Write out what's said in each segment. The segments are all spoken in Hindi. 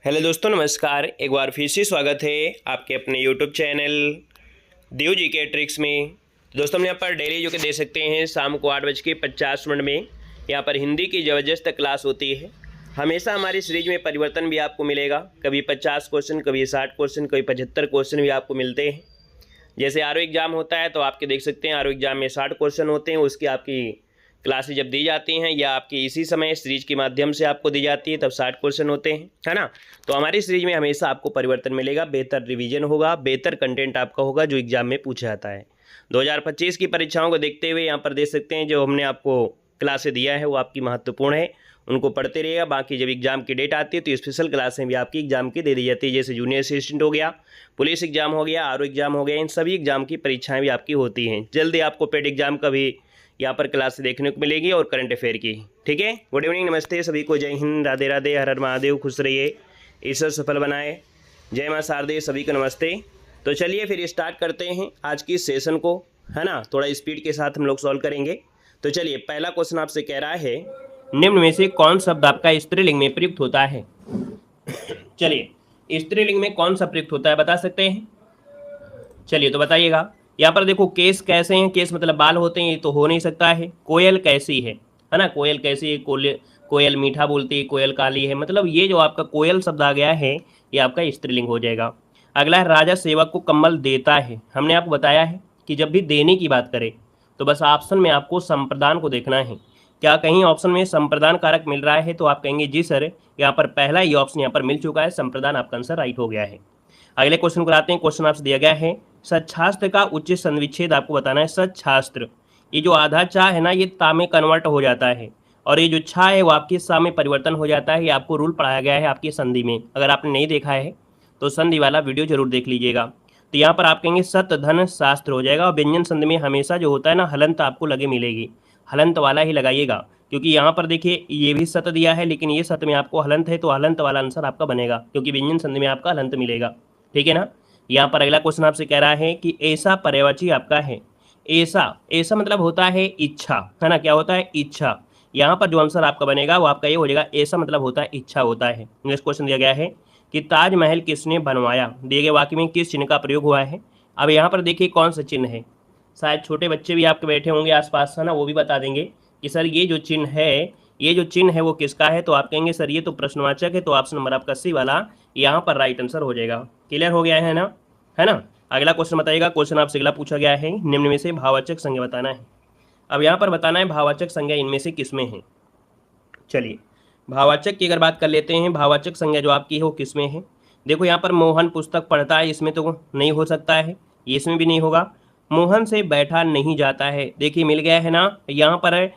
हेलो दोस्तों, नमस्कार। एक बार फिर से स्वागत है आपके अपने यूट्यूब चैनल देव जी के ट्रिक्स में। दोस्तों, हम यहाँ पर डेली जो कि दे सकते हैं शाम को 8:50 में यहाँ पर हिंदी की ज़बरदस्त क्लास होती है। हमेशा हमारी सीरीज में परिवर्तन भी आपको मिलेगा। कभी 50 क्वेश्चन, कभी 60 क्वेश्चन, कभी 75 क्वेश्चन भी आपको मिलते हैं। जैसे आरओ एग्ज़ाम होता है तो आपके देख सकते हैं आरओ एग्ज़ाम में 60 क्वेश्चन होते हैं। उसकी आपकी क्लासेज जब दी जाती हैं या आपकी इसी समय सीरीज के माध्यम से आपको दी जाती है तब 60 क्वेश्चन होते हैं, है ना। तो हमारी सीरीज में हमेशा आपको परिवर्तन मिलेगा, बेहतर रिवीजन होगा, बेहतर कंटेंट आपका होगा जो एग्जाम में पूछा जाता है। 2025 की परीक्षाओं को देखते हुए यहाँ पर देख सकते हैं जो हमने आपको क्लासें दिया है वो आपकी महत्वपूर्ण है, उनको पढ़ते रहिएगा। बाकी जब एग्जाम की डेट आती है तो स्पेशल क्लासें भी आपकी एग्जाम की दे दी जाती है। जैसे जूनियर असिस्टेंट हो गया, पुलिस एग्जाम हो गया, आरओ एग्जाम हो गया, इन सभी एग्जाम की परीक्षाएं भी आपकी होती हैं। जल्दी आपको पेड एग्जाम का भी यहाँ पर क्लास देखने को मिलेगी और करंट अफेयर की। ठीक है, गुड इवनिंग, नमस्ते सभी को, जय हिंद, राधे राधे, हर हर महादेव, खुश रहिए, ईश्वर सफल बनाए, जय माँ शारदे, सभी को नमस्ते। तो चलिए फिर स्टार्ट करते हैं आज की सेशन को, है ना। थोड़ा स्पीड के साथ हम लोग सॉल्व करेंगे। तो चलिए, पहला क्वेश्चन आपसे कह रहा है निम्न में से कौन शब्द आपका स्त्रीलिंग में प्रयुक्त होता है। चलिए, स्त्रीलिंग में कौन सा प्रयुक्त होता है बता सकते हैं? चलिए तो बताइएगा। यहाँ पर देखो, केस कैसे हैं, केस मतलब बाल होते हैं, ये तो हो नहीं सकता है। कोयल कैसी है ना, कोयल कैसी है, कोयल मीठा बोलती है, कोयल काली है, मतलब ये जो आपका कोयल शब्द आ गया है ये आपका स्त्रीलिंग हो जाएगा। अगला है राजा सेवक को कम्बल देता है। हमने आपको बताया है कि जब भी देने की बात करें तो बस ऑप्शन में आपको संप्रदान को देखना है। क्या कहीं ऑप्शन में संप्रदान कारक मिल रहा है तो आप कहेंगे जी सर, यहाँ पर पहला ही ऑप्शन यहाँ पर मिल चुका है, संप्रदान आपका आंसर राइट हो गया है। अगले क्वेश्चन को आते हैं। क्वेश्चन आपसे दिया गया है सच्छास्त्र का उच्च संविच्छेद आपको बताना है। सच्छास्त्र, ये जो आधा चा है ना ये ता में कन्वर्ट हो जाता है और ये जो छा है वो आपके सा में परिवर्तन हो जाता है। ये आपको रूल पढ़ाया गया है आपकी संधि में। अगर आपने नहीं देखा है तो संधि वाला वीडियो जरूर देख लीजिएगा। तो यहाँ पर आप कहेंगे सत धन शास्त्र हो जाएगा। और व्यंजन संधि में हमेशा जो होता है ना हलंत आपको लगे मिलेगी, हलंत वाला ही लगाइएगा, क्योंकि यहाँ पर देखिए ये भी सत दिया है लेकिन ये सत में आपको हलंत है तो हलंत वाला आंसर आपका बनेगा, क्योंकि व्यंजन संधि में आपका हलंत मिलेगा। ठीक है ना। यहाँ पर अगला क्वेश्चन आपसे कह रहा है कि ऐसा पर्यायवाची आपका है। ऐसा, ऐसा मतलब होता है इच्छा, है ना। क्या होता है? इच्छा। यहाँ पर जो आंसर आपका बनेगा वो आपका ये हो जाएगा, ऐसा मतलब होता है इच्छा होता है। नेक्स्ट क्वेश्चन दिया गया है कि ताजमहल किसने बनवाया। दिए गए वाक्य में किस चिन्ह का प्रयोग हुआ है। अब यहाँ पर देखिए कौन सा चिन्ह है, शायद छोटे बच्चे भी आपके बैठे होंगे आसपास, है ना, वो भी बता देंगे कि सर ये जो चिन्ह है, ये जो चिन्ह है वो किसका है। तो आप कहेंगे सर ये तो प्रश्नवाचक है, तो ऑप्शन नंबर आपका सी वाला यहाँ पर राइट आंसर हो जाएगा। क्लियर हो गया है ना, है ना। अगला क्वेश्चन बताइएगा। क्वेश्चन आपसे अगला पूछा गया है निम्न में से भाववाचक संज्ञा बताना है। अब यहाँ पर बताना है भाववाचक संज्ञा इनमें से किसमें है। चलिए, भाववाचक की अगर बात कर लेते हैं, भाववाचक संज्ञा जो आपकी है वो किसमें है। देखो यहाँ पर मोहन पुस्तक पढ़ता है, इसमें तो नहीं हो सकता है, ये इसमें भी नहीं होगा। मोहन से बैठा नहीं जाता है, देखिए मिल गया है ना। यहाँ पर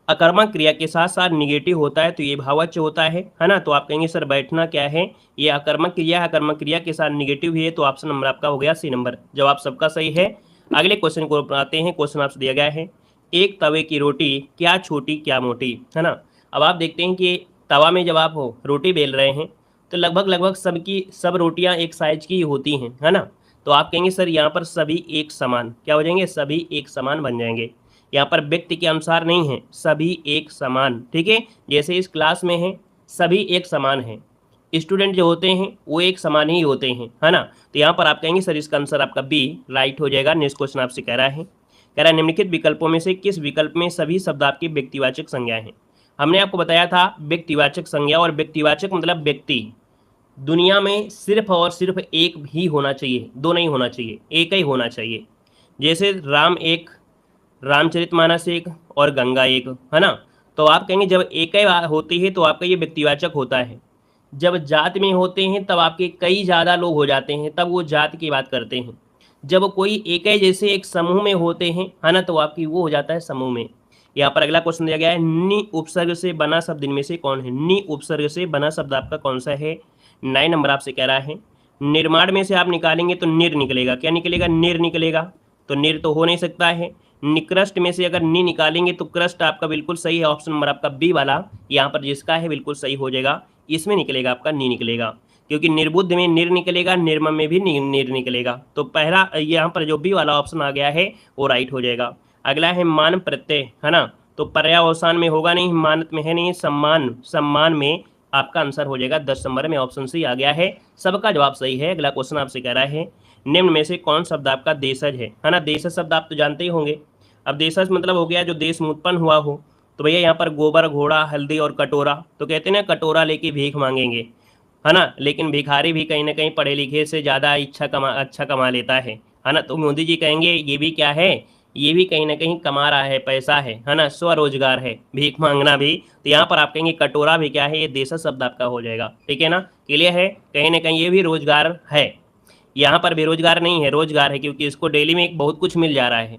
अकर्मक क्रिया के साथ साथ निगेटिव होता है तो ये भाववाच्य होता है ना। तो आप कहेंगे सर बैठना क्या है, ये अकर्मक क्रिया है, अकर्मक क्रिया के साथ निगेटिव है, तो ऑप्शन नंबर आपका हो गया सी नंबर। जवाब सबका सही है। अगले क्वेश्चन को आते हैं। क्वेश्चन आपसे दिया गया है एक तवे की रोटी क्या छोटी क्या मोटी, है ना। अब आप देखते हैं कि तवा में जब आप रोटी बेल रहे हैं तो लगभग लगभग सब रोटियां एक साइज की होती हैं, है ना। तो आप कहेंगे सर यहाँ पर सभी एक समान क्या हो जाएंगे, सभी एक समान बन जाएंगे। यहाँ पर व्यक्ति के अनुसार नहीं है, सभी एक समान। ठीक है, जैसे इस क्लास में है सभी एक समान है, स्टूडेंट जो होते हैं वो एक समान ही होते हैं, है ना। तो यहाँ पर आप कहेंगे सर इसका आंसर आपका बी राइट हो जाएगा। नेक्स्ट क्वेश्चन आपसे कह रहा है निम्नलिखित विकल्पों में से किस विकल्प में सभी शब्द आपकी व्यक्तिवाचक संज्ञा है। हमने आपको बताया था व्यक्तिवाचक संज्ञा, और व्यक्तिवाचक मतलब व्यक्ति दुनिया में सिर्फ और सिर्फ एक ही होना चाहिए, दो नहीं होना चाहिए, एक ही होना चाहिए। जैसे राम एक, रामचरितमानस एक और गंगा एक, है ना। तो आप कहेंगे जब एक ही होती है तो आपका ये व्यक्तिवाचक होता है। जब जात में होते हैं तब आपके कई ज़्यादा लोग हो जाते हैं, तब वो जात की बात करते हैं। जब कोई एक ही जैसे एक समूह में होते हैं, है ना, तो आपकी वो हो जाता है समूह में। यहाँ पर अगला क्वेश्चन दिया गया है नि उपसर्ग से बना शब्द इनमें से कौन है। नि उपसर्ग से बना शब्द आपका कौन सा है। 9 नंबर आपसे कह रहा है निर्माण में से आप निकालेंगे तो निर निकलेगा। क्या निकलेगा? निर निकलेगा। तो निर तो हो नहीं सकता है। निकृष्ट में से अगर नि निकालेंगे तो कृष्ट आपका बिल्कुल सही है, ऑप्शन नंबर आपका बी वाला यहाँ पर जिसका है बिल्कुल सही हो जाएगा। इसमें निकलेगा आपका नी निकलेगा, क्योंकि निर्बुद्ध में निर निकलेगा, निर्मम में भी निर निकलेगा। तो पहला यहाँ पर जो बी वाला ऑप्शन आ गया है वो राइट हो जाएगा। अगला है मान प्रत्यय, है ना। तो पर्यावसान में होगा नहीं, मानत में है नहीं, सम्मान, सम्मान में आपका आंसर हो जाएगा 10 नंबर में ऑप्शन सी आ गया है, सबका जवाब सही है। अगला क्वेश्चन आपसे कह रहा है निम्न में से कौन शब्द आपका देशज है ना। देशज शब्द आप तो जानते ही होंगे। अब देशज मतलब हो गया जो देश में उत्पन्न हुआ हो। तो भैया यहाँ पर गोबर, घोड़ा, हल्दी और कटोरा, तो कहते हैं ना कटोरा लेके भीख मांगेंगे, है ना। लेकिन भिखारी भी कहीं ना कहीं पढ़े लिखे से ज़्यादा अच्छा कमा लेता है ना। तो मोदी जी कहेंगे ये भी क्या है, ये भी कहीं ना कहीं कमा रहा है, पैसा है ना, स्वरोजगार है, भीख मांगना भी। तो यहाँ पर आप कहेंगे कटोरा भी क्या है, ये देशज शब्द आपका हो जाएगा, ठीक है ना। क्लियर है, कहीं ना कहीं ये भी रोजगार है। यहाँ पर बेरोजगार नहीं है, रोजगार है, क्योंकि इसको डेली में एक बहुत कुछ मिल जा रहा है।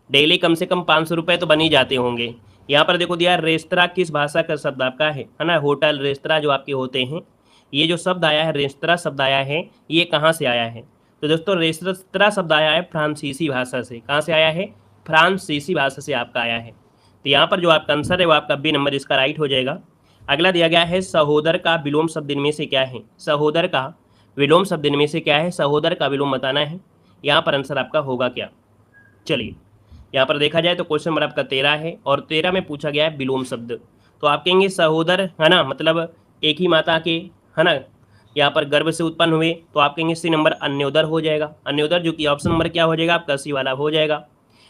डेली कम से कम 500 रुपये तो बन ही जाते होंगे। यहाँ पर देखो दिया रेस्तरा किस भाषा का शब्द आपका है ना। होटल रेस्तरा जो आपके होते हैं, ये जो शब्द आया है, रेस्तरा शब्द आया है, ये कहाँ से आया है। तो दोस्तों रेस्तरा शब्द आया है फ्रांसीसी भाषा से। कहाँ से आया है, फ्रांसीसी भाषा से आपका आया है। तो यहाँ पर जो आपका आंसर है वो आपका बी नंबर इसका राइट हो जाएगा। अगला दिया गया है सहोदर का विलोम शब्द इनमें से क्या है। सहोदर का विलोम शब्द इनमें से क्या है, सहोदर का विलोम बताना है। यहाँ पर आंसर आपका होगा क्या। चलिए यहाँ पर देखा जाए तो क्वेश्चन नंबर आपका 13 है और 13 में पूछा गया है विलोम शब्द। तो आप कहेंगे सहोदर, है ना, मतलब एक ही माता के, है ना, यहाँ पर गर्भ से उत्पन्न हुए। तो आप कहेंगे सी नंबर अन्योदर हो जाएगा। अन्योदर जो कि ऑप्शन नंबर क्या हो जाएगा आपका सी वाला हो जाएगा।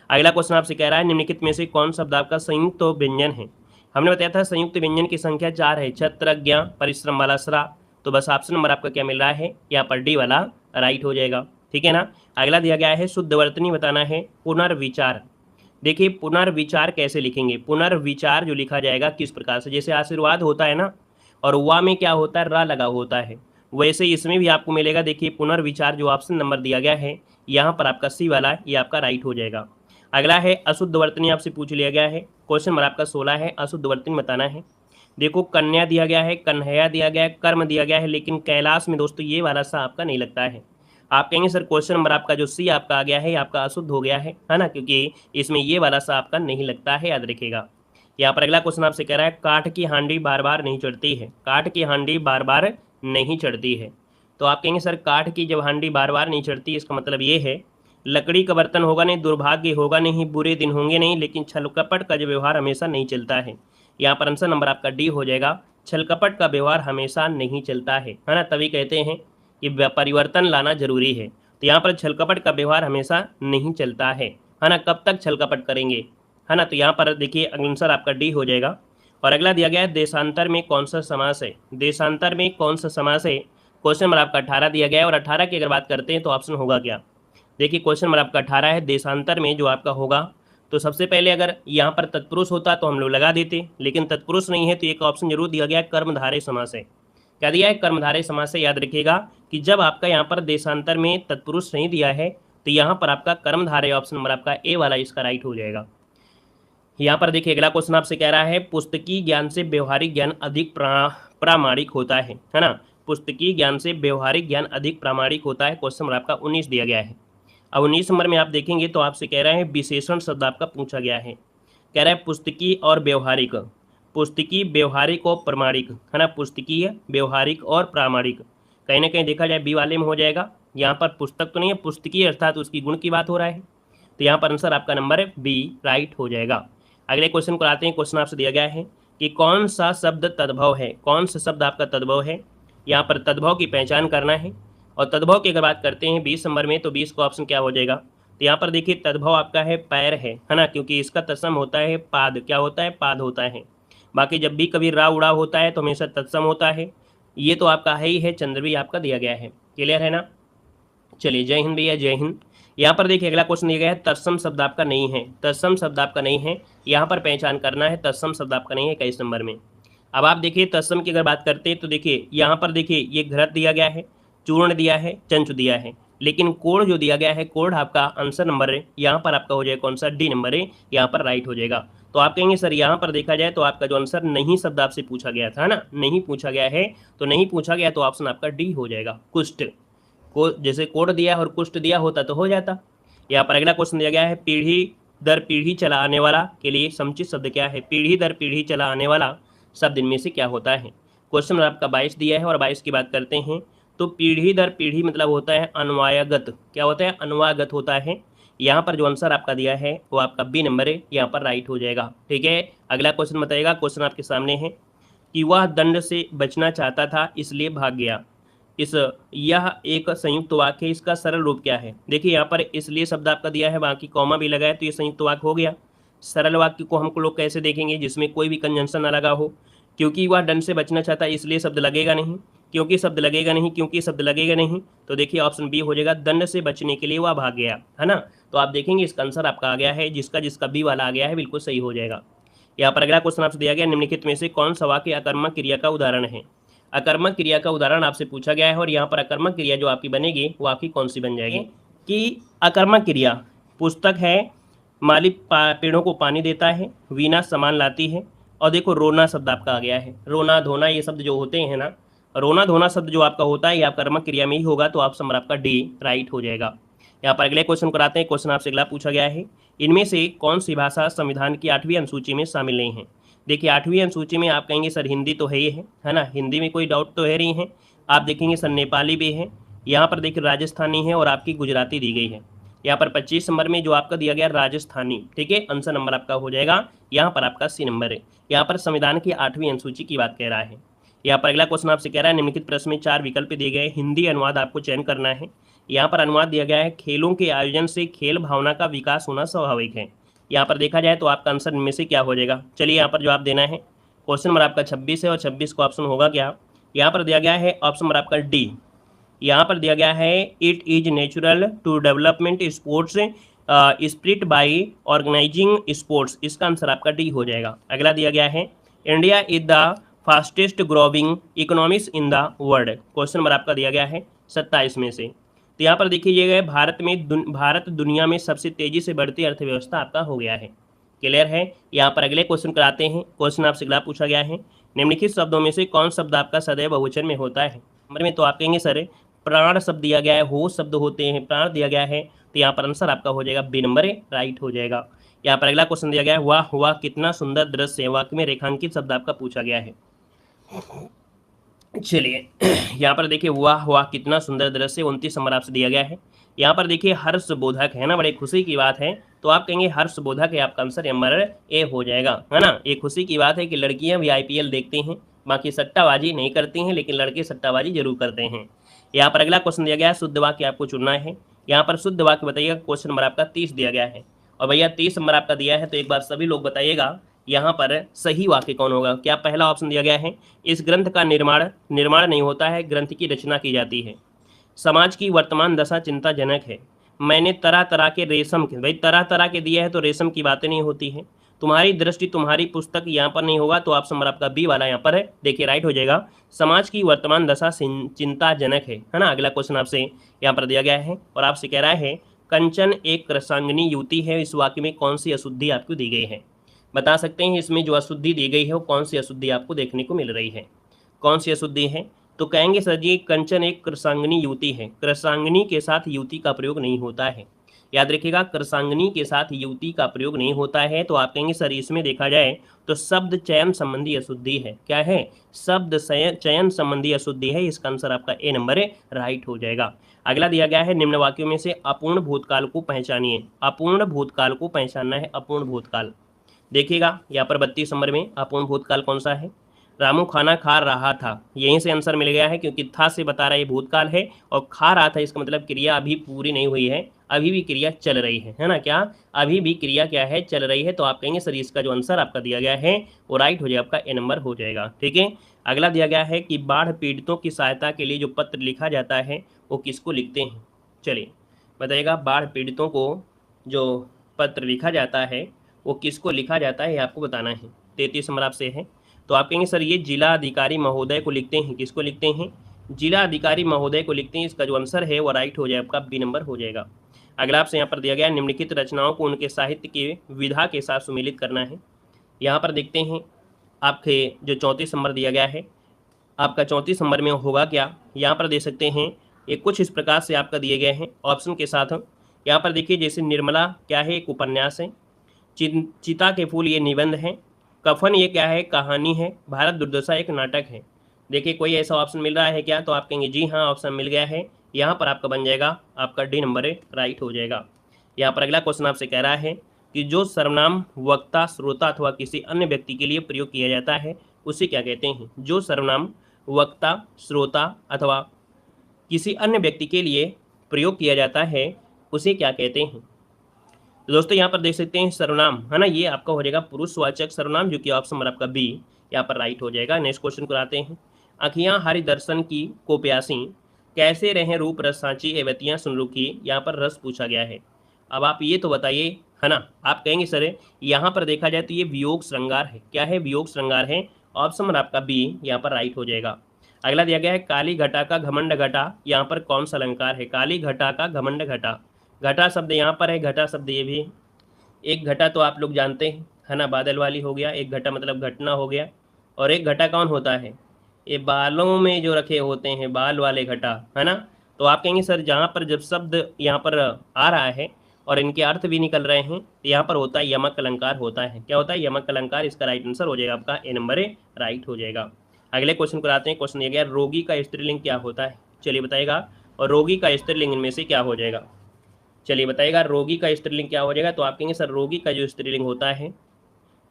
अगला क्वेश्चन आपसे कह रहा है निम्नलिखित में से कौन शब्द आपका संयुक्त व्यंजन है। हमने बताया था संयुक्त व्यंजन की संख्या 4 है, छत्र, ज्ञ, परिश्रम वाला स्रा। तो बस ऑप्शन नंबर आपका क्या मिल रहा है, यहाँ पर डी वाला राइट हो जाएगा, ठीक है ना। अगला दिया गया है शुद्ध वर्तनी बताना है पुनर्विचार। देखिए पुनर्विचार कैसे लिखेंगे, पुनर्विचार जो लिखा जाएगा किस प्रकार से, जैसे आशीर्वाद होता है ना और वा में क्या होता है, रा लगा होता है, वैसे इसमें भी आपको मिलेगा। देखिए पुनर्विचार जो ऑप्शन नंबर दिया गया है यहाँ पर आपका सी वाला ये आपका राइट हो जाएगा। अगला है अशुद्ध वर्तनी आपसे पूछ लिया गया है, क्वेश्चन नंबर आपका 16 है, अशुद्ध वर्तनी बताना है। देखो कन्या दिया गया है, कन्हैया दिया गया है, कर्म दिया गया है, लेकिन कैलाश में दोस्तों ये वाला सा आपका नहीं लगता है। आप कहेंगे सर क्वेश्चन नंबर आपका जो सी आपका आ गया है आपका अशुद्ध हो गया है ना, क्योंकि इसमें ये वाला सा आपका नहीं लगता है, याद रखिएगा। यहाँ पर अगला क्वेश्चन आपसे कह रहा है काठ की हांडी बार बार नहीं चढ़ती है। काठ की हांडी बार बार नहीं चढ़ती है। तो आप कहेंगे सर काठ की जब हांडी बार बार नहीं चढ़ती, इसका मतलब ये है लकड़ी का बर्तन होगा नहीं, दुर्भाग्य होगा नहीं, बुरे दिन होंगे नहीं, लेकिन छल कपट का जो व्यवहार हमेशा नहीं चलता है। यहाँ पर आंसर नंबर आपका डी हो जाएगा, छल कपट का व्यवहार हमेशा नहीं चलता है ना। तभी कहते हैं कि परिवर्तन लाना जरूरी है। तो यहाँ पर छल कपट का व्यवहार हमेशा नहीं चलता है ना। कब तक छल कपट करेंगे, है ना। तो यहाँ पर देखिए आंसर आपका डी हो जाएगा। और अगला दिया गया है देशांतर में कौन सा समास है। देशांतर में कौन सा समास है, क्वेश्चन नंबर आपका 18 दिया गया है। और 18 की अगर बात करते हैं तो ऑप्शन होगा क्या। देखिए क्वेश्चन नंबर आपका 18 है, देशांतर में जो आपका होगा, तो सबसे पहले अगर यहाँ पर तत्पुरुष होता तो हम लोग लगा देते, लेकिन तत्पुरुष नहीं है तो एक ऑप्शन जरूर दिया गया है कर्मधारय समास है। क्या दिया है, कर्मधारय समास से। याद रखिएगा कि जब आपका यहाँ पर देशांतर में तत्पुरुष नहीं दिया है तो यहाँ पर आपका कर्मधारय ऑप्शन नंबर आपका ए वाला इसका राइट हो जाएगा। यहाँ पर देखिए अगला क्वेश्चन आपसे कह रहा है पुस्तकीय ज्ञान से व्यवहारिक ज्ञान अधिक प्रामाणिक होता है ना। पुस्तकीय ज्ञान से व्यवहारिक ज्ञान अधिक प्रामाणिक होता है, क्वेश्चन नंबर आपका 19 दिया गया है। अब 19 नंबर में आप देखेंगे तो आपसे कह रहे हैं विशेषण शब्द आपका पूछा गया है। कह रहा है पुस्तकीय और व्यवहारिक, पुस्तकीय, व्यवहारिक और प्रामाणिक, है ना। पुस्तकीय, व्यवहारिक और प्रामाणिक, कहीं ना कहीं देखा जाए बी वाले में हो जाएगा। यहाँ पर पुस्तक तो नहीं है, पुस्तकीय अर्थात उसकी गुण की बात हो रहा है। तो यहाँ पर आंसर आपका नंबर बी राइट हो जाएगा। अगले क्वेश्चन को आते हैं। क्वेश्चन आपसे दिया गया है कि कौन सा शब्द तद्भव है, कौन सा शब्द आपका तद्भव है। यहाँ पर तद्भव की पहचान करना है। और तद्भव की अगर बात करते हैं 20 नंबर में, तो 20 का ऑप्शन क्या हो जाएगा। तो यहाँ पर देखिए तद्भव आपका है पैर है ना, क्योंकि इसका तत्सम होता है पाद। क्या होता है, पाद होता है। बाकी जब भी कभी रा उड़ा होता है तो हमेशा तत्सम होता है। ये तो आपका है ही है, चंद्र भी आपका दिया गया है। क्लियर है ना। चलिए जय हिंद भैया, जय हिंद। यहाँ पर देखिए अगला क्वेश्चन दिया गया है तत्सम शब्द आपका नहीं है। तत्सम शब्द आपका नहीं है, यहाँ पर पहचान करना है। तत्सम शब्द आपका नहीं है 21 नंबर में। अब आप देखिए तत्सम की अगर बात करते हैं तो देखिए यहाँ पर देखिए ये घृत दिया गया है, चूर्ण दिया है, चंचु दिया है, लेकिन कोड जो दिया गया है, कोड आपका आंसर नंबर है यहाँ पर आपका हो जाएगा कौन सा, डी नंबर है, यहाँ पर राइट हो जाएगा। तो आप कहेंगे सर यहाँ पर देखा जाए तो आपका जो आंसर नहीं शब्द आपसे पूछा गया था ना, नहीं पूछा गया है, तो नहीं पूछा गया तो ऑप्शन आपका डी हो जाएगा, कुष्ठ। को जैसे कोड दिया और कुष्ठ दिया होता तो हो जाता। यहाँ पर अगला क्वेश्चन दिया गया है पीढ़ी दर पीढ़ी चला आने वाला के लिए समुचित शब्द क्या है। पीढ़ी दर पीढ़ी चला आने वाला शब्द इनमें से क्या होता है। क्वेश्चन आपका 22 दिया है और 22 की बात करते हैं तो पीढ़ी दर पीढ़ी मतलब होता है अन्वयगत। क्या होता है, अन्वयगत होता है। यहाँ पर जो आंसर आपका दिया है वो आपका बी नंबर है, यहाँ पर राइट हो जाएगा। ठीक है, अगला क्वेश्चन बताइएगा। क्वेश्चन आपके सामने है कि वह दंड से बचना चाहता था इसलिए भाग गया। इस यह एक संयुक्त वाक्य है, इसका सरल रूप क्या है? देखिए यहाँ पर इसलिए शब्द आपका दिया है, बाकी कॉमा भी लगा है, तो ये संयुक्त वाक्य हो गया। सरल वाक्य को हम लोग कैसे देखेंगे? जिसमें कोई भी कंजंक्शन ना लगा हो। क्योंकि वह दंड से बचना चाहता है इसलिए शब्द लगेगा नहीं, क्योंकि शब्द लगेगा नहीं, क्योंकि शब्द लगेगा नहीं, तो देखिए ऑप्शन बी हो जाएगा, दंड से बचने के लिए वह भाग गया, है ना। तो आप देखेंगे इसका आंसर आपका आ गया है, जिसका जिसका बी वाला आ गया है बिल्कुल सही हो जाएगा। यहाँ पर अगला क्वेश्चन आपसे दिया गया, निम्नलिखित में से कौन सा वाक्य अकर्मक क्रिया का उदाहरण है? अकर्मक क्रिया का उदाहरण आपसे पूछा गया है, और यहाँ पर अकर्मक क्रिया जो आपकी बनेगी वो आपकी कौन सी बन जाएगी? कि अकर्मक क्रिया पुस्तक है, माली पेड़ों को पानी देता है, वीणा सामान लाती है, और देखो रोना शब्द आपका आ गया है। रोना धोना ये शब्द जो होते हैं ना, रोना धोना शब्द जो आपका होता है ये आपका कर्मक क्रिया में ही होगा, तो ऑप्शन नंबर आपका डी राइट हो जाएगा। यहाँ पर अगले क्वेश्चन कराते हैं। क्वेश्चन आपसे अगला पूछा गया है, इनमें से कौन सी भाषा संविधान की 8वीं अनुसूची में शामिल नहीं है? देखिए 8वीं अनुसूची में आप कहेंगे सर हिंदी तो है ही है ना, हिंदी में कोई डाउट तो है नहीं है। आप देखेंगे सर नेपाली भी है, यहाँ पर देखिए राजस्थानी है, और आपकी गुजराती दी गई है। यहाँ पर 25 नंबर में जो आपका दिया गया राजस्थानी, ठीक है, आंसर नंबर आपका हो जाएगा यहाँ पर आपका सी नंबर है। यहाँ पर संविधान की 8वीं अनुसूची की बात कह रहा है। यहाँ पर अगला क्वेश्चन आपसे कह रहा है, निम्नलिखित प्रश्न में 4 विकल्प दिए गए, हिंदी अनुवाद आपको चयन करना है। यहाँ पर अनुवाद दिया गया है, खेलों के आयोजन से खेल भावना का विकास होना स्वाभाविक है। यहाँ पर देखा जाए तो आपका आंसर इनमें से क्या हो जाएगा? चलिए यहाँ पर जवाब देना है। क्वेश्चन नंबर आपका 26 है, और 26 का ऑप्शन होगा क्या? यहाँ पर दिया गया है ऑप्शन नंबर आपका डी। यहाँ पर दिया गया है, it is natural to development sports spirit by organizing sports, इसका आंसर आपका डी हो जाएगा। अगला दिया गया है, India is the fastest growing economics in the world, question number आपका दिया गया है 27 में से। तो यहाँ पर देखिए भारत दुनिया में सबसे तेजी से बढ़ती अर्थव्यवस्था आपका हो गया है। क्लियर है? यहाँ पर अगले क्वेश्चन कराते हैं। क्वेश्चन आपसे अगला पूछा गया है, निम्नलिखित शब्दों में से कौन शब्द आपका सदैव बहुवचन में होता है? नंबर में तो आप कहेंगे सर प्राण शब्द दिया गया है, हो शब्द होते हैं, प्राण दिया गया है, तो यहाँ पर आंसर आपका हो जाएगा बी नंबर राइट हो जाएगा। यहाँ पर अगला क्वेश्चन दिया गया है, वाह वाह कितना सुंदर दृश्य है, वाक्य में रेखांकित शब्द आपका पूछा गया है। चलिए यहाँ पर देखिए, वाह वाह कितना सुंदर दृश्य 29 नंबर आपसे दिया गया है। यहाँ पर देखिए हर्षबोधक है ना, बड़े खुशी की बात है, तो आप कहेंगे हर्षबोधक है, आपका आंसर नंबर ए हो जाएगा, है ना। ये खुशी की बात है कि लड़कियां भी IPL देखती हैं, बाकी सट्टाबाजी नहीं करती हैं, लेकिन लड़के सट्टाबाजी जरूर करते हैं। यहाँ पर अगला क्वेश्चन दिया गया है, शुद्ध वाक्य आपको चुनना है। यहाँ पर शुद्ध वाक्य बताइएगा, क्वेश्चन नंबर आपका 30 दिया गया है, और भैया 30 नंबर आपका दिया है, तो एक बार सभी लोग बताइएगा यहाँ पर सही वाक्य कौन होगा। क्या पहला ऑप्शन दिया गया है, इस ग्रंथ का निर्माण नहीं होता है, ग्रंथ की रचना की जाती है। समाज की वर्तमान दशा चिंताजनक है। मैंने तरह तरह के रेशम के, भाई तरह तरह के दिया है तो रेशम की बातें नहीं होती है। तुम्हारी दृष्टि तुम्हारी पुस्तक यहाँ पर नहीं होगा, तो ऑप्शन नंबर आपका बी वाला यहाँ पर है, देखिए राइट हो जाएगा। समाज की वर्तमान दशा चिंताजनक है ना। अगला क्वेश्चन आपसे यहाँ पर दिया गया है, और आपसे कह रहा है कंचन एक कृशांगिनी युवती है, इस वाक्य में कौन सी अशुद्धि आपको दी गई है? बता सकते हैं इसमें जो अशुद्धि दी गई है वो कौन सी अशुद्धि आपको देखने को मिल रही है? कौन सी अशुद्धि है? तो कहेंगे सर जी कंचन एक कृशांगिनी युवती है, कृशांगिनी के साथ युवती का प्रयोग नहीं होता है। याद रखिएगा, कृशांगिनी के साथ युवती का प्रयोग नहीं होता है, तो आप कहेंगे सर इसमें देखा जाए तो शब्द चयन संबंधी अशुद्धि है। क्या है? शब्द चयन संबंधी अशुद्धि है, इसका आंसर आपका ए नंबर राइट हो जाएगा। अगला दिया गया है, निम्न वाक्यों में से अपूर्ण भूतकाल को पहचानिए। अपूर्ण भूतकाल को पहचानना है, अपूर्ण भूतकाल। देखिएगा यहाँ पर 32 नंबर में अपूर्ण भूतकाल कौन सा है? रामू खाना खा रहा था, यहीं से आंसर मिल गया है, क्योंकि था से बता रहा है भूतकाल है, और खा रहा था इसका मतलब क्रिया अभी पूरी नहीं हुई है, अभी भी क्रिया चल रही है ना। क्या अभी भी क्रिया क्या है? चल रही है। तो आप कहेंगे सर इसका जो आंसर आपका दिया गया है वो राइट हो जाएगा, आपका ए नंबर हो जाएगा। ठीक है। अगला दिया गया है कि बाढ़ पीड़ितों की सहायता के लिए जो पत्र लिखा जाता है वो किसको लिखते हैं? चलिए बताइएगा, बाढ़ पीड़ितों को जो पत्र लिखा जाता है वो किसको लिखा जाता है, आपको बताना है। 33 नंबर आपसे है, तो आप कहेंगे सर ये जिला अधिकारी महोदय को लिखते हैं। किसको लिखते हैं? जिला अधिकारी महोदय को लिखते हैं। इसका जो आंसर है वो राइट हो जाएगा, आपका बी नंबर हो जाएगा। अगला आपसे यहाँ पर दिया गया, निम्नलिखित रचनाओं को उनके साहित्य की विधा के साथ सुमेलित करना है। यहाँ पर देखते हैं आपके जो 34 नंबर दिया गया है, आपका 34 नंबर में होगा क्या? यहाँ पर दे सकते हैं, ये कुछ इस प्रकार से आपका दिए गए हैं ऑप्शन के साथ। यहाँ पर देखिए, जैसे निर्मला क्या है? एक उपन्यास है। चिता के फूल ये निबंध है। कफन ये क्या है? कहानी है। भारत दुर्दशा एक नाटक है। देखिए कोई ऐसा ऑप्शन मिल रहा है क्या? तो आप कहेंगे जी हाँ, ऑप्शन मिल गया है। यहाँ पर आपका बन जाएगा आपका डी नंबर राइट हो जाएगा। यहाँ पर अगला क्वेश्चन आपसे कह रहा है कि जो सर्वनाम वक्ता, श्रोता अथवा किसी अन्य व्यक्ति के लिए प्रयोग किया जाता है उसे क्या कहते हैं? जो सर्वनाम वक्ता, श्रोता अथवा किसी अन्य व्यक्ति के लिए प्रयोग किया जाता है उसे क्या कहते हैं? तो दोस्तों यहाँ पर देख सकते हैं सर्वनाम, है ना, ये आपका हो जाएगा पुरुषवाचक सर्वनाम, जो कि ऑप्शन नंबर आपका बी यहाँ पर राइट हो जाएगा। नेक्स्ट क्वेश्चन को आते हैं। अखियाँ हरि दर्शन की को प्यासी, कैसे रहे रूप रस सांची एवतियाँ सुन रुखी, यहाँ पर रस पूछा गया है। अब आप ये तो बताइए, है ना, आप कहेंगे सर यहाँ पर देखा जाए तो ये वियोग श्रृंगार है। क्या है? वियोग श्रृंगार है। ऑप्शन नंबर आपका बी यहाँ पर राइट हो जाएगा। अगला दिया गया है काली घटा का घमंड घटा, यहाँ पर कौन सा अलंकार है? काली घटा का घमंड घटा, घटा शब्द यहाँ पर है, घटा शब्द ये भी है। एक घटा तो आप लोग जानते हैं, है ना, बादल वाली हो गया, एक घटा मतलब घटना हो गया, और एक घटा कौन होता है? ये बालों में जो रखे होते हैं, बाल वाले घटा, है ना। तो आप कहेंगे सर जहाँ पर जब शब्द यहाँ पर आ रहा है और इनके अर्थ भी निकल रहे हैं तो यहाँ पर होता है यमक अलंकार होता है। क्या होता है? यमक अलंकार। इसका राइट आंसर हो जाएगा आपका ए नंबर राइट हो जाएगा। अगले क्वेश्चन को आते हैं। क्वेश्चन दिया गया रोगी का स्त्रीलिंग क्या होता है? चलिए बताइएगा। और रोगी का स्त्रीलिंग इनमें से क्या हो जाएगा? चलिए बताइएगा, रोगी का स्त्रीलिंग क्या हो जाएगा? तो आप कहेंगे सर रोगी का जो स्त्रीलिंग होता है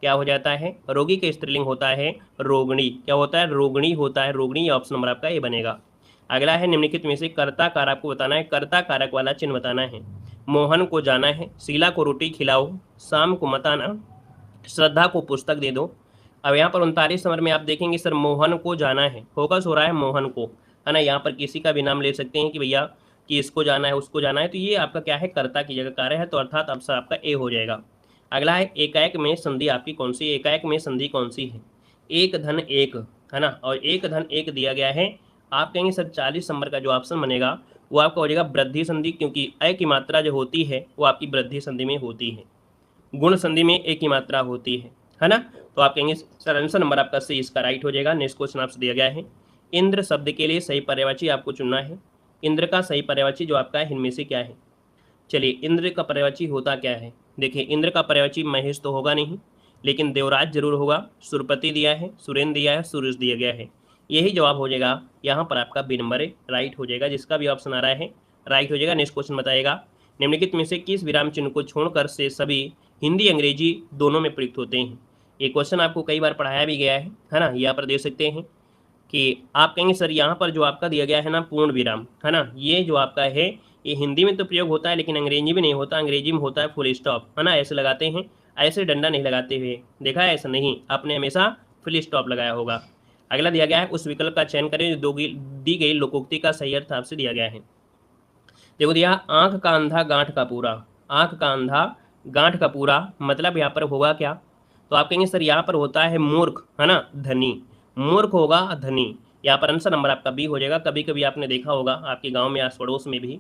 क्या हो जाता है? रोगी का स्त्रीलिंग होता है रोगिणी। क्या होता है? रोगिणी होता है। रोगिणी ऑप्शन नंबर आपका ये बनेगा। अगला है निम्नलिखित में से कर्ता कारक को बताना है, कर्ता कारक वाला चिन्ह बताना है। मोहन को जाना है, शीला को रोटी खिलाओ, शाम को मत आना, श्रद्धा को पुस्तक दे दो। अब यहाँ पर 39 नंबर में आप देखेंगे सर मोहन को जाना है, फोकस हो रहा है मोहन को, है ना। यहाँ पर किसी का भी नाम ले सकते हैं कि भैया कि इसको जाना है उसको जाना है, तो ये आपका क्या है? कर्ता की जगह कार्य है, तो अर्थात ऑप्शन आपका ए हो जाएगा। अगला है एकाएक में संधि आपकी कौन सी? एकाएक में संधि कौन सी है? एक धन एक, है ना, और एक धन एक दिया गया है। आप कहेंगे सर 40 नंबर का जो ऑप्शन बनेगा वो आपका हो जाएगा वृद्धि संधि, क्योंकि अ की मात्रा जो होती है वो आपकी वृद्धि संधि में होती है, गुण संधि में ए की मात्रा होती है ना। तो आप कहेंगे सर आंसर नंबर आपका सी इसका राइट हो जाएगा। नेक्स्ट क्वेश्चन आपसे दिया गया है इंद्र शब्द के लिए सही पर्यायवाची आपको चुनना है। इंद्र का सही पर्यायवाची जो आपका है इनमें से क्या है? चलिए इंद्र का पर्यायवाची होता क्या है? देखिए इंद्र का पर्यायवाची महेश तो होगा नहीं, लेकिन देवराज जरूर होगा, सुरपति दिया है, सुरेंद्र दिया है, सूरज दिया गया है। यही जवाब हो जाएगा यहाँ पर आपका बी नंबर राइट हो जाएगा, जिसका भी ऑप्शन आ रहा है राइट हो जाएगा। नेक्स्ट क्वेश्चन बताएगा निम्नलिखित में से किस विराम चिन्ह को छोड़कर से सभी हिंदी अंग्रेजी दोनों में प्रयुक्त होते हैं? ये क्वेश्चन आपको कई बार पढ़ाया भी गया है ना। यहाँ पर देख सकते हैं कि आप कहेंगे सर यहाँ पर जो आपका दिया गया है ना पूर्ण विराम, है ना, ये जो आपका है ये हिंदी में तो प्रयोग होता है लेकिन अंग्रेजी में नहीं होता। अंग्रेजी में होता है फुल स्टॉप, है ना, ऐसे लगाते हैं, ऐसे डंडा नहीं लगाते हुए, देखा है? ऐसा नहीं, आपने हमेशा फुल स्टॉप लगाया होगा। अगला दिया गया है उस विकल्प का चयन करें जो दी गई लोकोक्ति का सही अर्थ आपसे दिया गया है। देखो दिया आंख का अंधा गांठ का पूरा, आंख का अंधा गांठ का पूरा मतलब यहाँ पर होगा क्या? तो आप कहेंगे सर यहाँ पर होता है मूर्ख, है ना, धनी, मूर्ख होगा धनी। यहाँ पर आंसर नंबर आपका बी हो जाएगा। कभी कभी आपने देखा होगा आपके गांव में आस पड़ोस में भी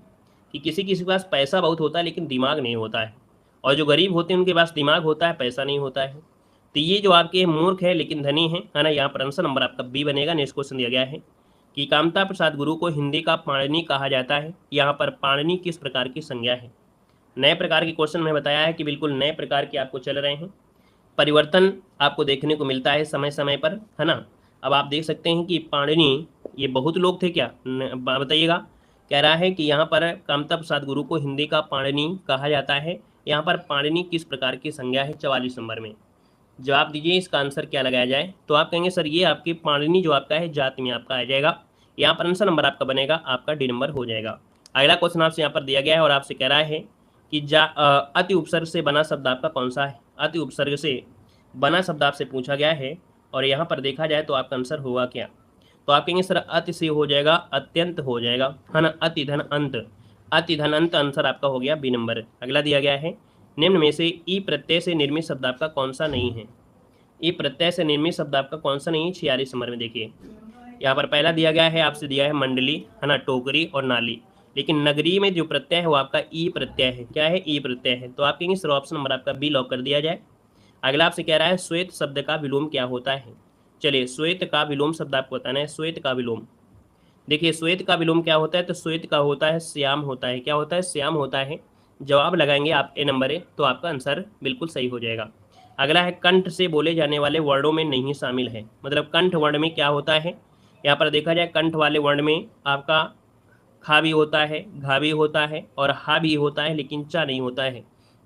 कि किसी किसी के पास पैसा बहुत होता है लेकिन दिमाग नहीं होता है, और जो गरीब होते हैं उनके पास दिमाग होता है पैसा नहीं होता है। तो ये जो आपके मूर्ख है लेकिन धनी है ना, यहाँ पर आंसर नंबर आपका बी बनेगा। नेक्स्ट क्वेश्चन दिया गया है कि कामता प्रसाद गुरु को हिंदी का पाणिनि कहा जाता है। यहाँ पर पाणिनि किस प्रकार की संज्ञा है? नए प्रकार के क्वेश्चन में बताया है कि बिल्कुल नए प्रकार के आपको चल रहे हैं, परिवर्तन आपको देखने को मिलता है समय समय पर, है ना। अब आप देख सकते हैं कि पाणिनि ये बहुत लोग थे क्या? बताइएगा। कह रहा है कि यहाँ पर कामता प्रसाद गुरु को हिंदी का पाणिनि कहा जाता है। यहाँ पर पाणिनि किस प्रकार की संज्ञा है? 44 नंबर में जवाब दीजिए, इसका आंसर क्या लगाया जाए? तो आप कहेंगे सर ये आपके पाणिनि जो आपका है जाति में आपका आ जाएगा। यहाँ पर आंसर नंबर आपका बनेगा, आपका डी नंबर हो जाएगा। अगला क्वेश्चन आपसे यहाँ पर दिया गया है और आपसे कह रहा है कि अति उपसर्ग से बना शब्द आपका कौन सा है? अति उपसर्ग से बना शब्द आपसे पूछा गया है और यहाँ पर देखा जाए तो आपका आंसर होगा क्या? तो आप कहेंगे सर अति से हो जाएगा अत्यंत हो जाएगा, है ना, अति धन अंत, अति धन अंत आंसर आपका हो गया बी नंबर। अगला दिया गया है निम्न में से ई प्रत्यय से निर्मित शब्द आपका कौन सा नहीं है? ई प्रत्यय से निर्मित शब्द आपका कौन सा नहीं है? 46 नंबर में देखिए यहाँ पर पहला दिया गया है आपसे दिया है मंडली, है ना, टोकरी और नाली, लेकिन नगरी में जो प्रत्यय है वो आपका ई प्रत्यय है। क्या है? ई प्रत्यय है। तो आप कहेंगे सर ऑप्शन नंबर आपका बी लॉक कर दिया जाए। अगला आपसे कह रहा है श्वेत शब्द का विलोम क्या होता है? चलिए श्वेत का विलोम शब्द आपको बताना है। श्वेत का विलोम, देखिए श्वेत का विलोम क्या होता है? तो श्वेत का होता है श्याम होता है। क्या होता है? श्याम होता है। जवाब लगाएंगे आप ए नंबर है, तो आपका आंसर बिल्कुल सही हो जाएगा। अगला है कंठ से बोले जाने वाले वर्णों में नहीं शामिल है, मतलब कंठ वर्ण में क्या होता है? यहाँ पर देखा जाए कंठ वाले वर्ण में आपका खा भी होता है, घा भी होता है और हा भी होता है, लेकिन चा नहीं होता है।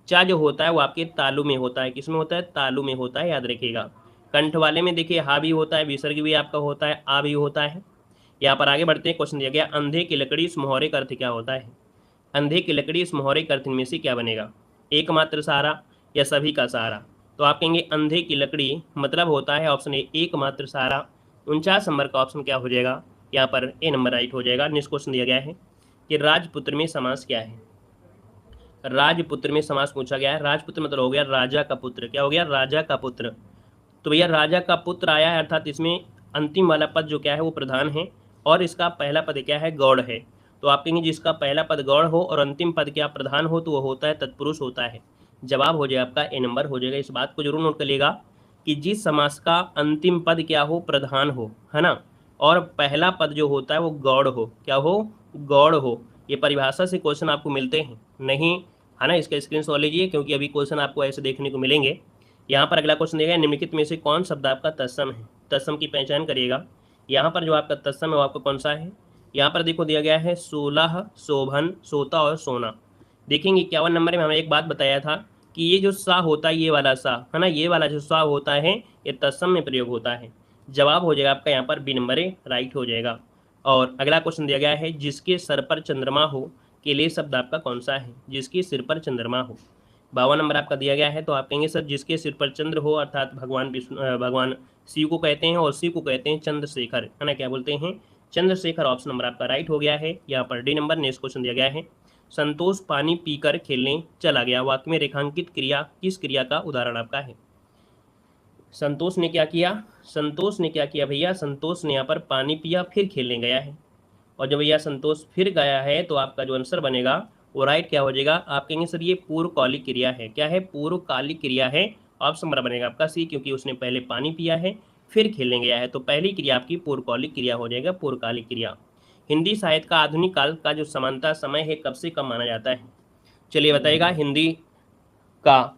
चा जो होता है वो आपके तालु में होता है। किस में होता है? तालु में होता है, याद रखिएगा। कंठ वाले में देखिए हा भी होता है, विसर्ग भी आपका होता है, आ भी होता है। यहाँ पर आगे बढ़ते हैं, क्वेश्चन दिया गया अंधे की लकड़ी इस मुहावरे का अर्थ क्या होता है। अंधे की लकड़ी इस मुहावरे का अर्थ इनमें से क्या बनेगा, एकमात्र सहारा या सभी का सहारा। तो आप कहेंगे अंधे की लकड़ी मतलब होता है ऑप्शन ए एकमात्र सहारा। 49 नंबर का ऑप्शन क्या हो जाएगा, यहाँ पर ए नंबर राइट हो जाएगा। नेक्स्ट क्वेश्चन दिया गया है कि राजपुत्र में समास क्या है। राजपुत्र में समास पूछा गया है। राजपुत्र मतलब हो गया राजा का पुत्र, क्या हो गया राजा का पुत्र। तो भैया राजा का पुत्र आया है, अर्थात इसमें अंतिम वाला पद जो क्या है वो प्रधान है और इसका पहला पद क्या है गौड़ है। तो आप कहेंगे जिसका पहला पद गौड़ हो और अंतिम पद क्या प्रधान हो तो वो होता है तत्पुरुष होता है। जवाब हो जाएगा आपका ए नंबर हो जाएगा। इस बात को जरूर नोट करिएगा कि जिस समास का अंतिम पद क्या हो प्रधान हो, है ना, और पहला पद जो होता है वो गौड़ हो, क्या हो गौड़ हो। ये परिभाषा से क्वेश्चन आपको मिलते हैं नहीं, है ना, इसका स्क्रीनशॉट लीजिए क्योंकि अभी क्वेश्चन आपको ऐसे देखने को मिलेंगे। यहाँ पर अगला क्वेश्चन देगा निम्नलिखित में से कौन शब्द आपका तत्सम है। तत्सम की पहचान करिएगा। यहाँ पर जो आपका तत्सम है वो आपका कौन सा है। यहाँ पर देखो दिया गया है सोलह, शोभन, सोता और सोना। देखेंगे 51 नंबर में हमें एक बात बताया था कि ये जो सा होता है ये वाला सा, है ना, ये वाला जो सा होता है ये तत्सम में प्रयोग होता है। जवाब हो जाएगा आपका यहाँ पर बी नंबर राइट हो जाएगा। और अगला क्वेश्चन दिया गया है जिसके सर पर चंद्रमा हो के लिए शब्द आपका कौन सा है। जिसके सिर पर चंद्रमा हो, 52 नंबर आपका दिया गया है। तो आप कहेंगे सर जिसके सिर पर चंद्र हो अर्थात भगवान विष्णु भगवान शिव को कहते हैं और शिव को कहते हैं चंद्रशेखर, है ना, क्या बोलते हैं चंद्रशेखर। ऑप्शन नंबर आपका राइट हो गया है यहाँ पर डी नंबर। नेक्स्ट क्वेश्चन दिया गया है संतोष पानी पीकर खेलने चला गया वाक्य में रेखांकित क्रिया किस क्रिया का उदाहरण आपका है। संतोष ने क्या किया, संतोष ने क्या किया भैया, संतोष ने यहाँ पर पानी पिया फिर खेलने गया है। और जब भैया संतोष फिर गया है तो आपका जो आंसर बनेगा वो राइट क्या हो जाएगा। आप कहेंगे सर ये पूर्वकालिक क्रिया है, क्या है पूर्वकालिक क्रिया है। ऑप्शन नंबर बनेगा आपका सी क्योंकि उसने पहले पानी पिया है फिर खेलने गया है। तो पहली क्रिया आपकी पूर्वकालिक क्रिया हो जाएगा, पूर्वकालिक क्रिया। हिंदी साहित्य का आधुनिक काल का जो समानता समय है कब से कब माना जाता है। चलिए बताइएगा हिंदी का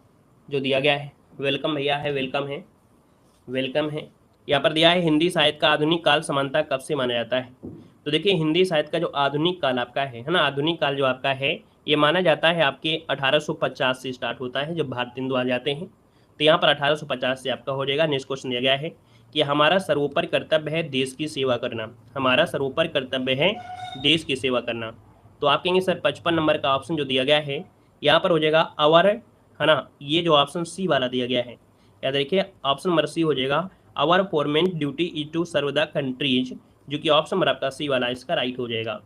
जो दिया गया है। वेलकम भैया है, वेलकम है, वेलकम है। यहाँ पर दिया है हिंदी साहित्य का आधुनिक काल समानता कब से माना जाता है। तो देखिए हिंदी साहित्य का जो आधुनिक काल आपका है ना, आधुनिक काल जो आपका है ये माना जाता है आपके 1850 से स्टार्ट होता है जब भारत हिंदू आ जाते हैं। तो यहाँ पर 1850 से आपका हो जाएगा। नेक्स्ट क्वेश्चन दिया गया है कि हमारा सर्वोपरि कर्तव्य है देश की सेवा करना। हमारा सर्वोपरि कर्तव्य है देश की सेवा करना। तो आप कहेंगे सर 55 नंबर का ऑप्शन जो दिया गया है यहाँ पर हो जाएगा अवर, है ना, ये जो ऑप्शन सी वाला दिया गया है याद रखिए ऑप्शन नंबर सी हो जाएगा our foremost duty is to serve the countries, जो कि ऑप्शन नंबर आपका सी वाला इसका राइट हो जाएगा।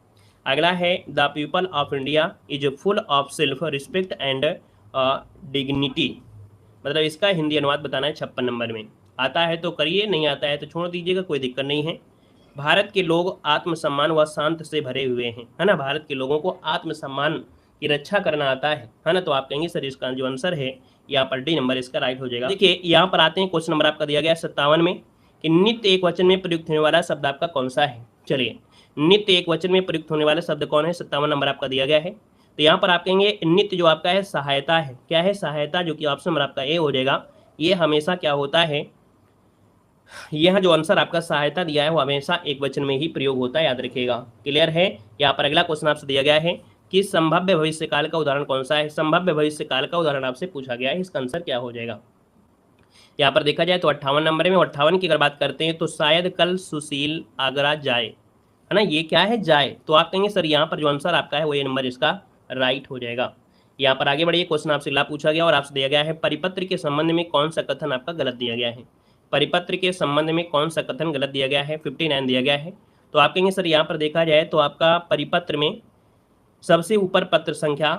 अगला है the people of India is full of self respect and dignity, मतलब इसका हिंदी अनुवाद बताना है 56 नंबर में। आता है तो करिए, नहीं आता है तो छोड़ दीजिएगा, कोई दिक्कत नहीं है। भारत के लोग आत्मसम्मान व शांत से भरे हुए हैं, है ना, भारत के लोगों को आत्मसम्मान की रक्षा करना आता है ना। तो आप कहेंगे सर इसका जो आंसर है यहाँ पर डी नंबर इसका राइट हो जाएगा। देखिए यहाँ पर आते हैं क्वेश्चन नंबर आपका दिया गया 57 में कि नित्य एक वचन में प्रयुक्त होने वाला शब्द आपका कौन सा है। चलिए नित्य एक वचन में प्रयुक्त होने वाला शब्द कौन है, 57 नंबर आपका दिया गया है। तो यहाँ पर आप कहेंगे नित्य जो आपका है सहायता है, क्या है सहायता, जो कि ऑप्शन नंबर आपका ए हो जाएगा। ये हमेशा क्या होता है, यह जो आंसर आपका सहायता दिया है वो हमेशा एक वचन में ही प्रयोग होता है, याद रखिएगा। क्लियर है। यहाँ पर अगला क्वेश्चन आपसे दिया गया है कि संभाव्य भविष्य काल का उदाहरण कौन सा है। संभाव्य भविष्य काल का उदाहरण आपसे पूछा गया है, इसका आंसर क्या हो जाएगा। यहाँ पर देखा जाए तो 58 नंबर में 58 की अगर बात करते हैं तो शायद कल सुशील आगरा जाए, है ना, ये क्या है जाए। तो आप कहेंगे सर यहाँ पर जो आंसर आपका है वो ये नंबर इसका राइट हो जाएगा। यहाँ पर आगे बढ़िए क्वेश्चन आपसे अगला पूछा गया और आपसे दिया गया है परिपत्र के संबंध में कौन सा कथन आपका गलत दिया गया है। परिपत्र के संबंध में कौन सा कथन गलत दिया गया है, 59 दिया गया है। तो आप कहेंगे सर यहाँ पर देखा जाए तो आपका परिपत्र में सबसे ऊपर पत्र संख्या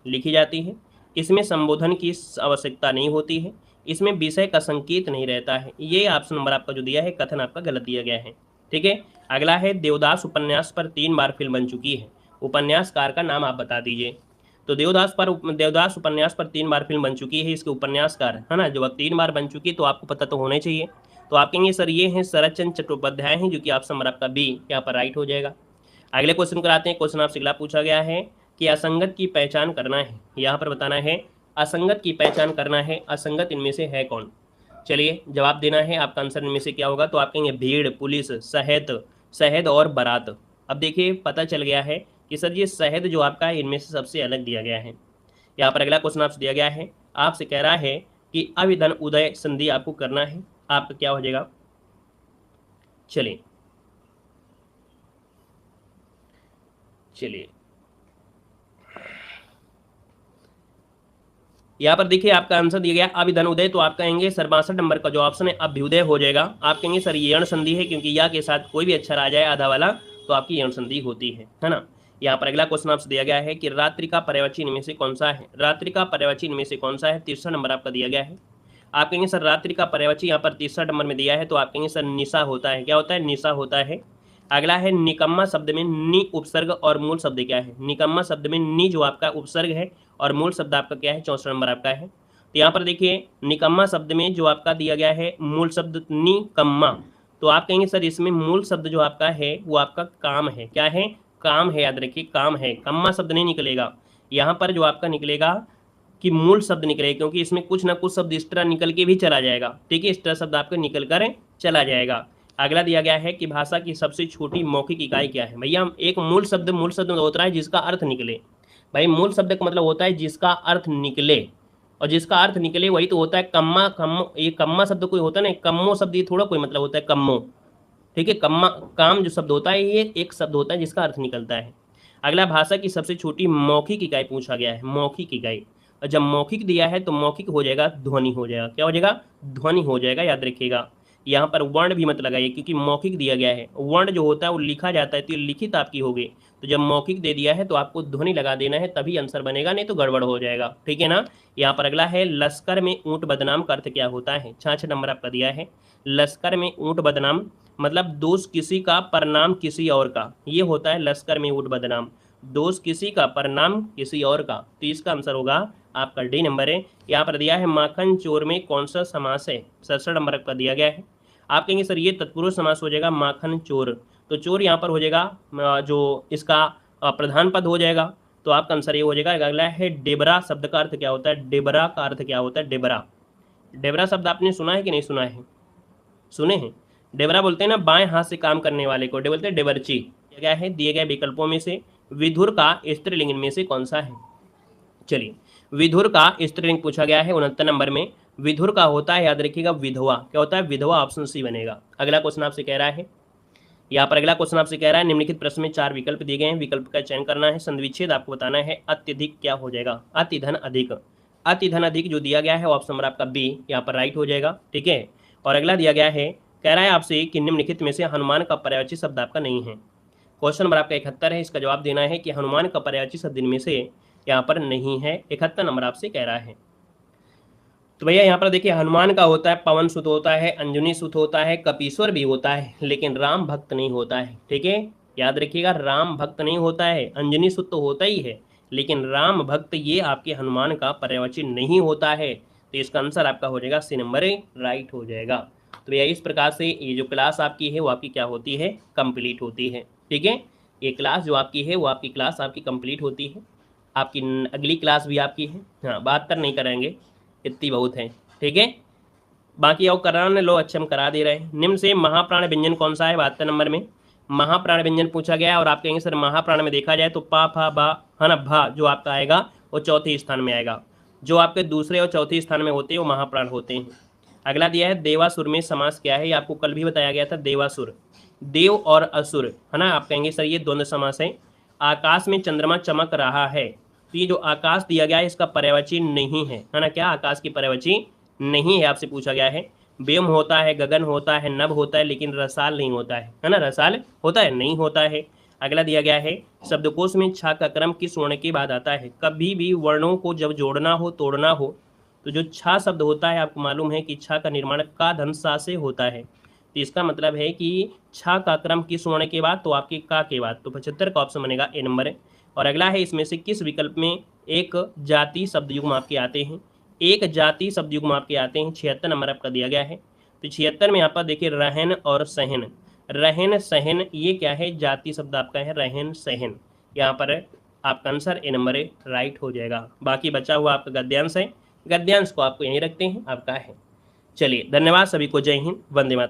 लिखी जाती है, इसमें संबोधन की आवश्यकता नहीं होती है, इसमें विषय का संकेत नहीं रहता है। ये ऑप्शन नंबर आपका जो दिया है कथन आपका गलत दिया गया है। ठीक है। अगला है देवदास उपन्यास पर 3 बार फिल्म बन चुकी है, उपन्यासकार का नाम आप बता दीजिए। तो देवदास उपन्यास पर 3 बार फिल्म बन चुकी है, इसके उपन्यासकार, है ना, जब 3 बार बन चुकी तो आपको पता तो होना चाहिए। तो आप कहेंगे सर ये हैं शरद चंद्र चट्टोपाध्याय हैं, जो कि ऑप्शन नंबर आपका बी यहाँ पर राइट हो जाएगा। अगले क्वेश्चन कराते हैं। क्वेश्चन आपसे अगला पूछा गया है कि असंगत की पहचान करना है, यहाँ पर बताना है असंगत की पहचान करना है, असंगत इनमें से है कौन। चलिए जवाब देना है, आपका आंसर इनमें से क्या होगा। तो आप कहेंगे भीड़, पुलिस, शहद और बारात। अब देखिए पता चल गया है कि सर ये शहद जो आपका है इनमें से सबसे अलग दिया गया है। यहाँ पर अगला क्वेश्चन आपसे दिया गया है, आपसे कह रहा है कि अविधन उदय संधि आपको करना है, आपका क्या हो जाएगा। चलिए चलिए यहाँ पर देखिए आपका आंसर दिया गया अभिधनोदय, तो आप कहेंगे सर 62 नंबर का जो ऑप्शन है अभ्युदय हो जाएगा। आप कहेंगे सर ये यण संधि है, क्योंकि या के साथ कोई भी अक्षर आ जाए आधा वाला तो आपकी यण संधि होती है ना। यहाँ पर अगला क्वेश्चन आपसे दिया गया है कि रात्रि का पर्यायवाची इनमें से कौन सा है। रात्रि का पर्यायवाची इनमें से कौन सा है, तीसरा नंबर आपका दिया गया है। आप कहेंगे सर रात्रि का पर्यायवाची यहाँ पर तीसरा नंबर में दिया है, तो आप कहेंगे सर निशा होता है। क्या होता है, निशा होता है। अगला है निकम्मा शब्द में नि उपसर्ग और मूल शब्द क्या है। निकम्मा शब्द में नि जो आपका उपसर्ग है और मूल शब्द आपका क्या है, 64 नंबर आपका है। तो यहाँ पर देखिए निकम्मा शब्द में जो आपका दिया गया है मूल शब्द निकम्मा, तो आप कहेंगे सर इसमें मूल शब्द जो आपका है वो आपका काम है। क्या है, काम है, याद रखिए काम है, कम्मा शब्द नहीं निकलेगा। यहाँ पर जो आपका निकलेगा कि मूल शब्द निकलेगा, क्योंकि इसमें कुछ ना कुछ शब्द इस तरह निकल के भी चला जाएगा। ठीक है, इस तरह शब्द आपका निकल कर चला जाएगा। अगला दिया गया है कि भाषा की सबसे छोटी मौखिक इकाई क्या है। भैया एक मूल शब्द होता है जिसका अर्थ निकले। भाई मूल शब्द का मतलब होता है जिसका अर्थ निकले, और जिसका अर्थ निकले वही तो होता है कम्मा। कम्मो, ये कम्मा शब्द कोई होता है ना, कम्मो शब्द ये थोड़ा कोई मतलब होता है कम्मो। ठीक है, कम्मा काम जो शब्द होता है ये एक शब्द होता है जिसका अर्थ निकलता है। अगला भाषा की सबसे छोटी मौखिक इकाई पूछा गया है, मौखिक इकाई। और जब मौखिक दिया है तो मौखिक हो जाएगा ध्वनि हो जाएगा। क्या हो जाएगा, ध्वनि हो जाएगा, याद रखिएगा। यहाँ पर वर्ण भी मत लगाइए, क्योंकि मौखिक दिया गया है। वर्ण जो होता है वो लिखा जाता है, तो ये लिखित आपकी होगी। तो जब मौखिक दे दिया है तो आपको ध्वनि लगा देना है, तभी आंसर बनेगा, नहीं तो गड़बड़ हो जाएगा। ठीक है ना। यहाँ पर अगला है लश्कर में ऊंट बदनाम का अर्थ क्या होता है। 66 नंबर आपका दिया है। लश्कर में ऊंट बदनाम मतलब दोष किसी का परिणाम किसी और का, ये होता है लश्कर में ऊंट बदनाम। दोष किसी का परिणाम किसी और का, तो इसका आंसर होगा आपका डी नंबर है। यहाँ पर दिया है माखन चोर में कौन सा समास है, 67 नंबर का दिया गया है। आप कहेंगे सर ये तत्पुरुष समास हो जाएगा माखन चोर, तो चोर यहाँ पर हो जाएगा जो इसका प्रधान पद हो जाएगा, तो आपका आंसर ये हो जाएगा। अगला है डेबरा शब्द का अर्थ क्या होता है। डेबरा का अर्थ क्या होता है, डेबरा। डेबरा शब्द आपने सुना है कि नहीं सुना है, सुने हैं। डेबरा बोलते हैं ना बाएं हाथ से काम करने वाले को, बोलते हैं डेबरची। क्या है, दिए गए विकल्पों में से विधुर का स्त्रीलिंग में से कौन सा है। चलिए विधुर का स्त्रीलिंग पूछा गया है 69 नंबर में। विधुर का होता है, याद रखिएगा, विधवा। क्या होता है, विधवा, ऑप्शन सी बनेगा। अगला क्वेश्चन आपसे कह रहा है, यहाँ पर अगला क्वेश्चन आपसे कह रहा है निम्नलिखित प्रश्न में 4 विकल्प दिए गए हैं, विकल्प का चयन करना है। संधिविच्छेद आपको बताना है। अत्यधिक क्या हो जाएगा, अति धन अधिक। अति धन अधिक जो दिया गया है ऑप्शन नंबर आपका बी यहाँ पर राइट हो जाएगा। ठीक है, और अगला दिया गया है, कह रहा है आपसे कि निम्नलिखित में से हनुमान का पर्यायवाची शब्द आपका नहीं है। क्वेश्चन नंबर आपका 71 है, इसका जवाब देना है कि हनुमान का पर्यायवाची शब्द इनमें से यहाँ पर नहीं है। 71 नंबर आपसे कह रहा है। तो भैया यहाँ पर देखिए हनुमान का होता है पवन सुत होता है, अंजनी सुत होता है, कपीश्वर भी होता है, लेकिन राम भक्त नहीं होता है। ठीक है, याद रखिएगा, राम भक्त नहीं होता है। अंजनी सुत तो होता ही है, लेकिन राम भक्त ये आपके हनुमान का पर्यायवाची नहीं होता है। तो इसका आंसर आपका हो जाएगा सी नंबर राइट हो जाएगा। तो भैया इस प्रकार से ये जो क्लास आपकी है वो आपकी क्या होती है, कंप्लीट होती है। ठीक है, ये क्लास जो आपकी है वो आपकी क्लास आपकी कंप्लीट होती है। आपकी अगली क्लास भी आपकी है, हाँ 72 नहीं कराएंगे, इतनी बहुत है। ठीक है, बाकी और कराने लो, अच्छे हम करा दे रहे हैं। निम्न से महाप्राण व्यंजन कौन सा है, 72 नंबर में महाप्राण व्यंजन पूछा गया है। और आप कहेंगे सर महाप्राण में देखा जाए तो पा फा बा है ना, भा जो आपका आएगा वो चौथे स्थान में आएगा। जो आपके दूसरे और चौथे स्थान में होते हैं वो महाप्राण होते हैं। अगला दिया है देवासुर में समास क्या है, ये आपको कल भी बताया गया था। देवासुर, देव और असुर है ना। आप कहेंगे सर ये द्वंद्व समास है। आकाश में चंद्रमा चमक रहा है, तो ये जो आकाश दिया गया है इसका पर्यायवाची नहीं है ना। क्या आकाश की पर्यायवाची नहीं है, आपसे पूछा गया है। व्योम होता है, गगन होता है, नभ होता है, लेकिन रसाल नहीं होता है ना। रसाल होता है, नहीं होता है। अगला दिया गया है शब्दकोश में छा का क्रम किस वर्ण के बाद आता है। कभी भी वर्णों को जब जोड़ना हो तोड़ना हो तो जो छा शब्द होता है, आपको मालूम है कि छा का निर्माण का धन सा से होता है। तो इसका मतलब है कि छा का क्रम किस वर्ण के बाद, तो आपके का के बाद, तो 75 का ऑप्शन बनेगा ए नंबर। और अगला है इसमें से किस विकल्प में एक जाति शब्द युग्म आपके आते हैं। एक जाति शब्द युग्म आपके आते हैं, 76 नंबर आपका दिया गया है। तो 76 में यहाँ पर देखिए रहन और सहन, रहन सहन ये क्या है, जाति शब्द आपका है रहन सहन। यहाँ पर आपका आंसर ए नंबर राइट हो जाएगा। बाकी बचा हुआ आपका गद्यांश है, गद्यांश को आपको यहीं रखते हैं, आपका है। चलिए धन्यवाद सभी को, जय हिंद, वंदे मातरम।